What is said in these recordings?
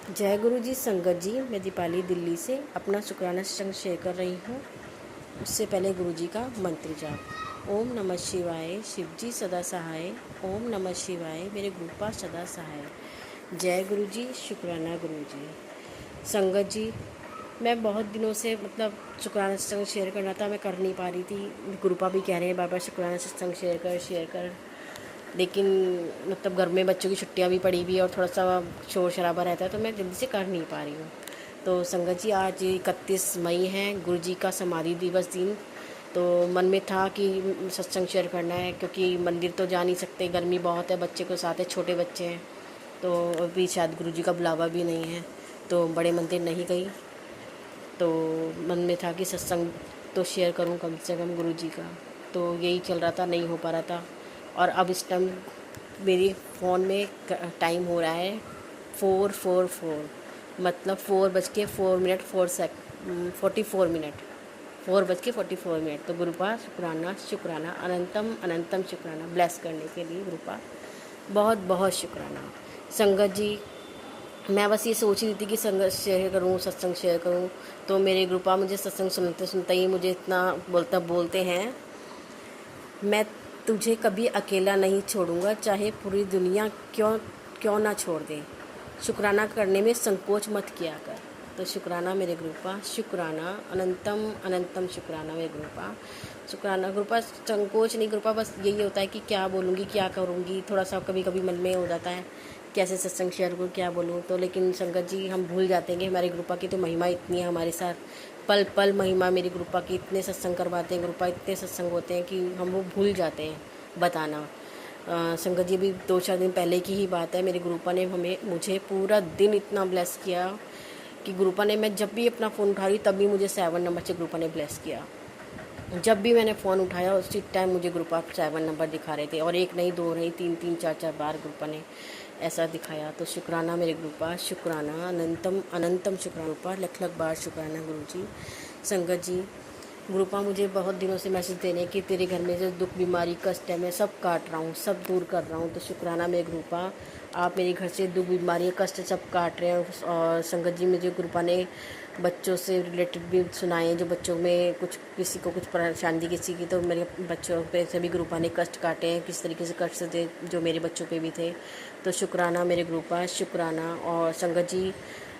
जय गुरु जी। संगत जी, मैं दीपाली दिल्ली से अपना शुक्राना सत्संग शेयर कर रही हूँ। उससे पहले गुरु जी का मंत्र जाप। ओम नमः शिवाय, शिव जी सदा सहाय। ओम नमः शिवाय, मेरे गुरुपा सदा सहाय। जय गुरु जी, शुक्राना गुरु जी। संगत जी, मैं बहुत दिनों से शुक्राना सत्संग शेयर करना था, मैं कर नहीं पा रही थी। गुरुपा भी कह रहे हैं बार बार शुक्राना सत्संग शेयर कर, लेकिन घर में बच्चों की छुट्टियां भी पड़ी हुई और थोड़ा सा शोर शराबा रहता है, तो मैं जल्दी से कर नहीं पा रही हूँ। तो संगत जी, आज 31 मई है, गुरु जी का समाधि दिवस दिन। तो मन में था कि सत्संग शेयर करना है, क्योंकि मंदिर तो जा नहीं सकते, गर्मी बहुत है, बच्चे को साथ है, छोटे बच्चे हैं, तो अभी शायद गुरु जी का बुलावा भी नहीं है, तो बड़े मंदिर नहीं गई। तो मन में था कि सत्संग तो शेयर करूं कम से कम गुरु जी का, तो यही चल रहा था, नहीं हो पा रहा था। और अब इस टाइम मेरी फ़ोन में टाइम हो रहा है 4:44, मतलब 4:04 44 मिनट, 4:44। तो गुरुपा शुक्राना शुक्राना, अनंतम अनंतम शुक्राना, ब्लेस करने के लिए गुरुपा बहुत बहुत शुक्राना। संगत जी, मैं बस ये सोच रही थी कि संगत शेयर करूं, सत्संग शेयर करूं, तो मेरे गुरुपा मुझे सत्संग सुनते सुनते ही मुझे इतना बोलते हैं, मैं तुझे कभी अकेला नहीं छोड़ूंगा, चाहे पूरी दुनिया क्यों क्यों ना छोड़ दे। शुक्राना करने में संकोच मत किया कर। तो शुक्राना मेरे गुरुपा, शुक्राना, अनंतम अनंतम शुक्राना मेरे गुरुपा, शुक्राना गुरुपा। संकोच नहीं गुरुपा, बस यही होता है कि क्या बोलूँगी, क्या करूँगी, थोड़ा सा कभी कभी मन में हो जाता है कैसे सत्संग शेयर करूँ, क्या बोलूँ। तो लेकिन संगत जी, हम भूल जाते हैं कि हमारे गुरुपा की तो महिमा इतनी है हमारे साथ, पल पल महिमा मेरी गुरुपा की। इतने सत्संग करवाते हैं गुरुपा, इतने सत्संग होते हैं कि हम वो भूल जाते हैं बताना। संगत जी, भी 2-4 दिन पहले की ही बात है, मेरे गुरुपा ने मुझे पूरा दिन इतना ब्लेस किया कि गुरुपा ने, मैं जब भी अपना फ़ोन उठा रही तब भी मुझे 7 नंबर से गुरुपा ने ब्लेस किया। जब भी मैंने फ़ोन उठाया उसी टाइम मुझे ग्रुप ऑफ 7 नंबर दिखा रहे थे, और एक नहीं, दो नहीं, तीन 4 बार ग्रुपा ने ऐसा दिखाया। तो शुक्राना मेरे ग्रुपा, शुक्राना, अनंतम अनंतम शुक्राना ग्रुपा, लख लख बार शुक्राना गुरु जी। संगत जी, ग्रुपा मुझे बहुत दिनों से मैसेज दे रहे हैं कि तेरे घर में जो दुख बीमारी कष्ट है, मैं सब काट रहा हूँ, सब दूर कर रहा हूँ। तो शुक्राना मेरे ग्रुपा, आप मेरे घर से दुख बीमारी कष्ट सब काट रहे हैं। और संगत जी, मुझे ग्रुपा ने बच्चों से रिलेटेड भी सुनाए हैं, जो बच्चों में किसी को कुछ परेशानी किसी की, तो मेरे बच्चों पे सभी ग्रुपा ने कष्ट काटे हैं, किस तरीके से कष्ट थे जो मेरे बच्चों पे भी थे। तो शुक्राना मेरे ग्रुपा, शुक्राना। और संगत जी,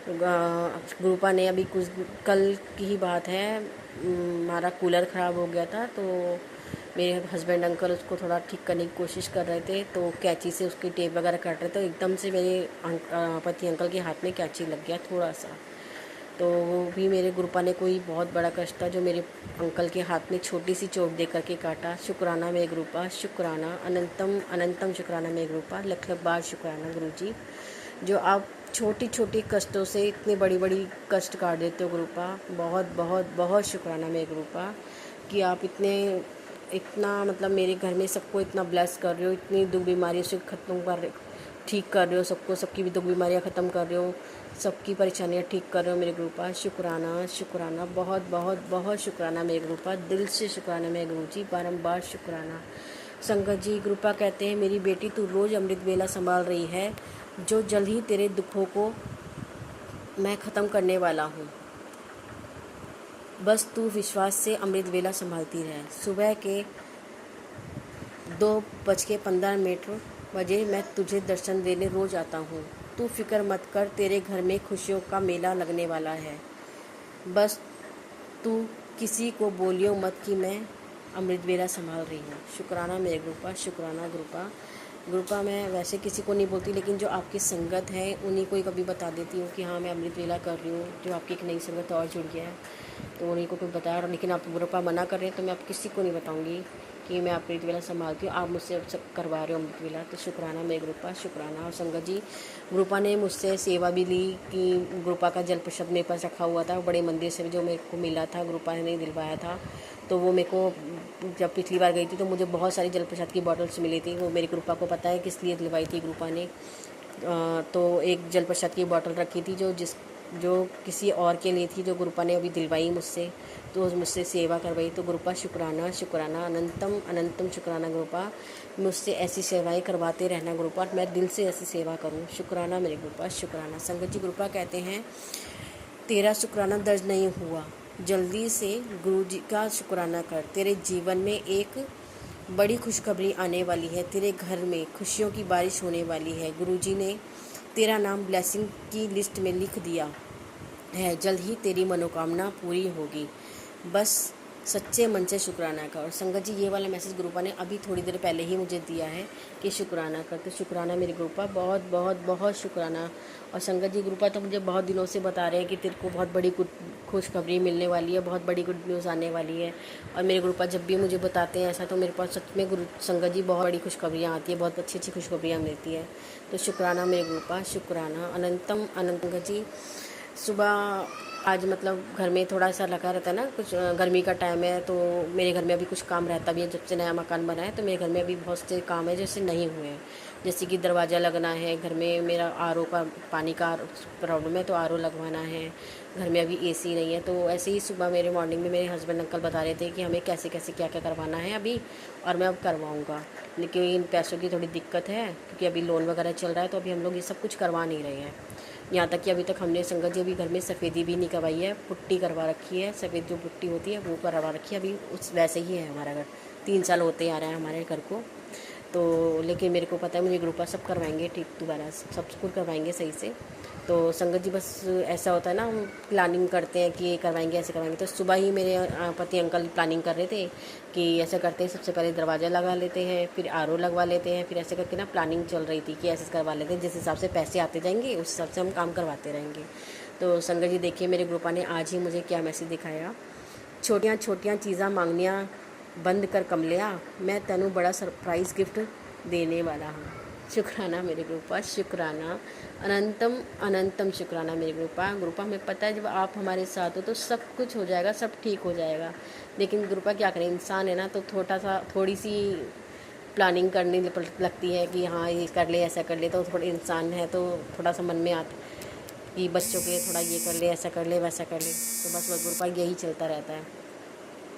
ग्रुपा ने अभी कुछ कल की ही बात है, हमारा कूलर ख़राब हो गया था, तो मेरे हस्बैंड अंकल उसको थोड़ा ठीक करने की कोशिश कर रहे थे, तो कैंची से उसकी टेप वगैरह काट रहे थे, तो एकदम से मेरे पति अंकल के हाथ में कैंची लग गया थोड़ा सा। तो वो भी मेरे गुरुपा ने कोई बहुत बड़ा कष्ट था जो मेरे अंकल के हाथ में छोटी सी चोट दे करके काटा। शुक्राना मेरे गुरुपा, शुक्राना, अनंतम अनंतम शुक्राना मेरे गुरुपा, लख लख बार शुक्राना गुरु जी, जो आप छोटी छोटी कष्टों से इतनी बड़ी बड़ी कष्ट काट देते हो गुरुपा। बहुत बहुत बहुत शुक्राना मेरे गुरुपा कि आप इतना मेरे घर में सबको इतना ब्लेस कर रहे हो, इतनी दुख बीमारियों से ठीक कर रहे हो सबको, सबकी भी दुख बीमारियाँ ख़त्म कर रहे हो, सबकी परेशानियाँ ठीक कर रहे हो मेरे गुरुपा। शुक्राना शुक्राना, बहुत बहुत बहुत शुक्राना मेरे गुरुपा, दिल से शुक्राना मेरे गुरु जी, बारंबार शुक्राना। संगत जी, गुरुपा कहते हैं, मेरी बेटी तू रोज़ अमृत वेला संभाल रही है, जो जल्द ही तेरे दुखों को मैं ख़त्म करने वाला हूँ, बस तू विश्वास से अमृत वेला संभालती रहे। सुबह के 2:15 बजे मैं तुझे दर्शन देने रोज़ आता हूँ, तू फिक्र मत कर, तेरे घर में खुशियों का मेला लगने वाला है, बस तू किसी को बोलियो मत कि मैं अमृत वेला संभाल रही हूँ। शुक्राना मेरे गुरुपा, शुक्राना गुरुपा। गुरुपा, मैं वैसे किसी को नहीं बोलती, लेकिन जो आपकी संगत है उन्हीं को ही कभी बता देती हूँ कि हाँ मैं अमृत वेला कर रही हूँ। जो आपकी एक नई संगत और जुड़ गया है तो उन्हीं को कोई बताया, लेकिन आप गुरुपा मना कर रहे हैं, तो मैं आप किसी को नहीं बताऊँगी कि मैं अमृत वेला संभालती हूँ, आप मुझसे सब करवा रहे हो अमृत वेला। तो शुक्राना मेरे गुरुपा, शुक्राना। और संगत जी, गुरुपा ने मुझसे सेवा भी ली कि गुरुपा का जल प्रसाद मेरे पास रखा हुआ था, बड़े मंदिर से जो मेरे को मिला था, गुरुपा ने दिलवाया था। तो वो मेरे को जब पिछली बार गई थी तो मुझे बहुत सारी जल प्रसाद की बॉटल्स मिली थी, वो मेरी गुरुपा को पता है किस लिए दिलवाई थी गुरुपा ने। तो एक जल प्रसाद की बॉटल रखी थी, जो किसी और के लिए थी, जो गुरुपा ने अभी दिलवाई मुझसे, तो मुझसे सेवा करवाई। तो गुरुपा शुक्राना शुक्राना, अनंतम अनंतम शुक्राना गुरुपा, मुझसे ऐसी सेवाएं करवाते रहना गुरुपा, मैं दिल से ऐसी सेवा करूं। शुक्राना मेरे गुरुपा शुक्राना। संगत जी गुरुपा कहते हैं तेरा शुक्राना दर्ज नहीं हुआ, जल्दी से गुरु जी का शुक्राना कर, तेरे जीवन में एक बड़ी खुशखबरी आने वाली है, तेरे घर में खुशियों की बारिश होने वाली है। गुरु जी ने तेरा नाम ब्लेसिंग की लिस्ट में लिख दिया है, जल्द ही तेरी मनोकामना पूरी होगी, बस सच्चे मन से शुक्राना कर। और संगत जी ये वाला मैसेज गुरुपा ने अभी थोड़ी देर पहले ही मुझे दिया है कि शुक्राना कर। तो शुक्राना मेरे गुरुपा, बहुत बहुत बहुत शुक्राना। और संगत जी गुरुपा तो मुझे बहुत दिनों से बता रहे हैं कि तेरे को बहुत बड़ी खुशखबरी मिलने वाली है, बहुत बड़ी गुड न्यूज़ आने वाली है। और मेरे गुरुपा जब भी मुझे बताते हैं ऐसा, तो मेरे पास सच में गुरु संगत जी बहुत बड़ी खुशखबरियाँ आती है, बहुत अच्छी अच्छी खुशखबरियाँ मिलती है। तो शुक्राना मेरे गुरुपा शुक्राना। अनंतम अनंत जी, सुबह आज मतलब घर में थोड़ा सा लगा रहता है ना, कुछ गर्मी का टाइम है, तो मेरे घर में अभी कुछ काम रहता भी है। जब से नया मकान बना है तो मेरे घर में अभी बहुत से काम है जैसे नहीं हुए हैं, जैसे कि दरवाज़ा लगना है, घर में मेरा आरओ का पानी का प्रॉब्लम है तो आरओ लगवाना है, घर में अभी एसी नहीं है। तो ऐसे ही सुबह मेरे मॉर्निंग में मेरे हस्बैंड अंकल बता रहे थे कि हमें कैसे कैसे क्या क्या करवाना है अभी, और मैं अब करवाऊँगा। लेकिन इन पैसों की थोड़ी दिक्कत है क्योंकि अभी लोन वगैरह चल रहा है, तो अभी हम लोग ये सब कुछ करवा नहीं रहे हैं। यहाँ तक कि अभी तक हमने संगत जी अभी घर में सफ़ेदी भी नहीं करवाई है, पुट्टी करवा रखी है, सफ़ेद जो पुट्टी होती है वो करवा रखी है। अभी उस वैसे ही है हमारा घर, 3 साल होते आ रहे हैं हमारे घर को। तो लेकिन मेरे को पता है मुझे ग्रुपा सब करवाएंगे ठीक, दोबारा सब कुछ करवाएंगे सही से। तो संगत जी बस ऐसा होता है ना, हम प्लानिंग करते हैं कि ये करवाएंगे ऐसे करवाएंगे। तो सुबह ही मेरे पति अंकल प्लानिंग कर रहे थे कि ऐसा करते हैं, सबसे पहले दरवाज़ा लगा लेते हैं, फिर आरओ लगवा लेते हैं, फिर ऐसे करके ना प्लानिंग चल रही थी कि ऐसे करवा लेते हैं, जिस हिसाब से पैसे आते जाएंगे उस हिसाब से हम काम करवाते रहेंगे। तो संगत जी देखिए मेरे ग्रुपा ने आज ही मुझे क्या मैसेज दिखाया, छोटियाँ छोटियाँ चीज़ां मांगनियाँ बंद कर कमलिया, मैं तेनू बड़ा सरप्राइज़ गिफ्ट देने वाला हूँ। शुक्राना मेरे ग्रुपा शुक्राना, अनंतम अनंतम शुक्राना मेरे ग्रुपा हमें पता है जब आप हमारे साथ हो तो सब कुछ हो जाएगा, सब ठीक हो जाएगा। लेकिन ग्रुपा क्या करें, इंसान है ना, तो थोड़ी सी प्लानिंग करने लगती है कि हाँ ये कर ले ऐसा कर ले, तो थोड़ा इंसान है तो थोड़ा सा मन में आता कि बच्चों के थोड़ा ये कर ले ऐसा कर ले वैसा कर ले, तो बस ग्रुपा यही चलता रहता है।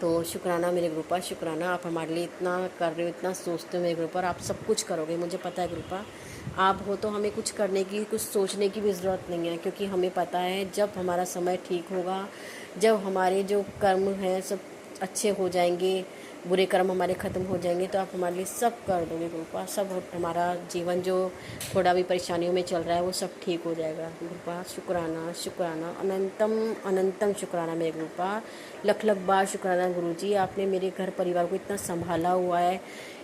तो शुक्राना मेरे ग्रुपा शुक्राना, आप हमारे लिए इतना कर रहे हो, इतना सोचते हो मेरे ग्रुपा, और आप सब कुछ करोगे मुझे पता है ग्रुपा। आप हो तो हमें कुछ करने की, कुछ सोचने की भी ज़रूरत नहीं है, क्योंकि हमें पता है जब हमारा समय ठीक होगा, जब हमारे जो कर्म हैं सब अच्छे हो जाएंगे, बुरे कर्म हमारे ख़त्म हो जाएंगे, तो आप हमारे लिए सब कर दोगे ग्रुपा। सब हमारा जीवन जो थोड़ा भी परेशानियों में चल रहा है वो सब ठीक हो जाएगा ग्रुपा। शुक्राना शुक्राना, अनंतम अनंतम शुक्राना मेरे ग्रुपा, लख लख बार शुक्राना गुरुजी, आपने मेरे घर परिवार को इतना संभाला हुआ है,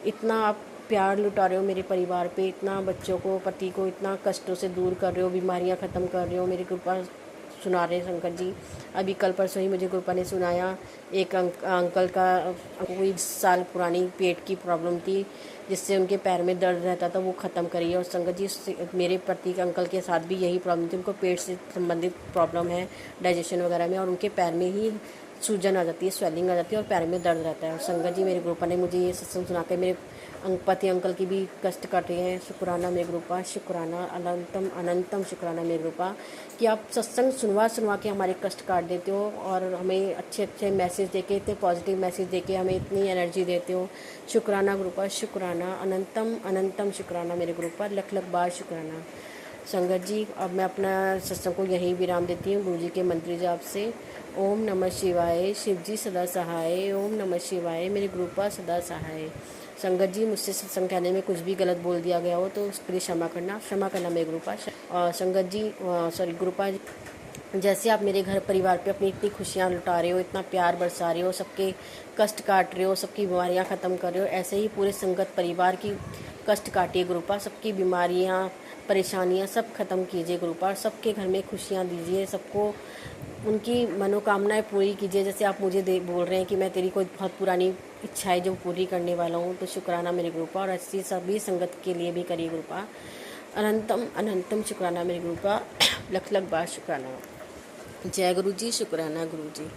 इतना आप प्यार लुटा रहे हो मेरे परिवार पे, इतना बच्चों को, पति को इतना कष्टों से दूर कर रहे हो, बीमारियां ख़त्म कर रहे हो। मेरी कृपा सुना रहे शंकर जी, अभी कल परसों ही मुझे कृपा ने सुनाया, एक अंकल का कोई साल पुरानी पेट की प्रॉब्लम थी जिससे उनके पैर में दर्द रहता था, वो ख़त्म करी है। और संगत जी मेरे पति के अंकल के साथ भी यही प्रॉब्लम थी, उनको पेट से संबंधित प्रॉब्लम है डाइजेशन वगैरह में, और उनके पैर में ही सूजन आ जाती है, स्वेलिंग आ जाती है और पैर में दर्द रहता है। और संगत जी मेरे ग्रुपा ने मुझे ये सत्संग सुना के मेरे पति अंकल की भी कष्ट काट रहे हैं। शुक्राना मेरे ग्रुपा शुक्राना, अनंतम अनंतम शुक्राना मेरे ग्रुपा कि आप सत्संग सुनवा के हमारे कष्ट काट देते हो और हमें अच्छे अच्छे मैसेज देके, इतने पॉजिटिव मैसेज देके हमें इतनी एनर्जी देते हो। शुक्राना ग्रुपा शुक्राना, अनंतम अनंतम शुक्राना मेरे ग्रुपा, लख लख बार शुक्राना। संगत जी अब मैं अपना सत्संग को यहीं विराम देती हूँ गुरु जी के मंत्र जाप से। ओम नमः शिवाय, शिव जी सदा सहाय, ओम नमः शिवाय, मेरे ग्रुपा सदा सहाय। संगत जी मुझसे सत्संग कहने में कुछ भी गलत बोल दिया गया हो तो उसके लिए क्षमा करना मेरे ग्रुपा। संगत जी सॉरी ग्रुपा, जैसे आप मेरे घर परिवार पे अपनी इतनी खुशियाँ लुटा रहे हो, इतना प्यार बरसा रहे हो, सबके कष्ट काट रहे हो, सबकी बीमारियाँ ख़त्म कर रहे हो, ऐसे ही पूरे संगत परिवार की कष्ट काटिए गुरुपा, सबकी बीमारियाँ परेशानियाँ सब ख़त्म कीजिए गुरुपा, सबके घर में खुशियाँ दीजिए, सबको उनकी मनोकामनाएं पूरी कीजिए। जैसे आप मुझे बोल रहे हैं कि मैं तेरी कोई बहुत पुरानी इच्छा है जो पूरी करने वाला हूँ, तो शुक्राना मेरे ग्रुपा, और ऐसी सभी संगत के लिए भी करिए ग्रुपा। अनंतम अनंतम शुक्राना मेरे ग्रुपा, लख लख बार शुक्राना। जय गुरु जी, शुक्राना गुरु जी,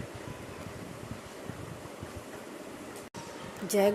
जय।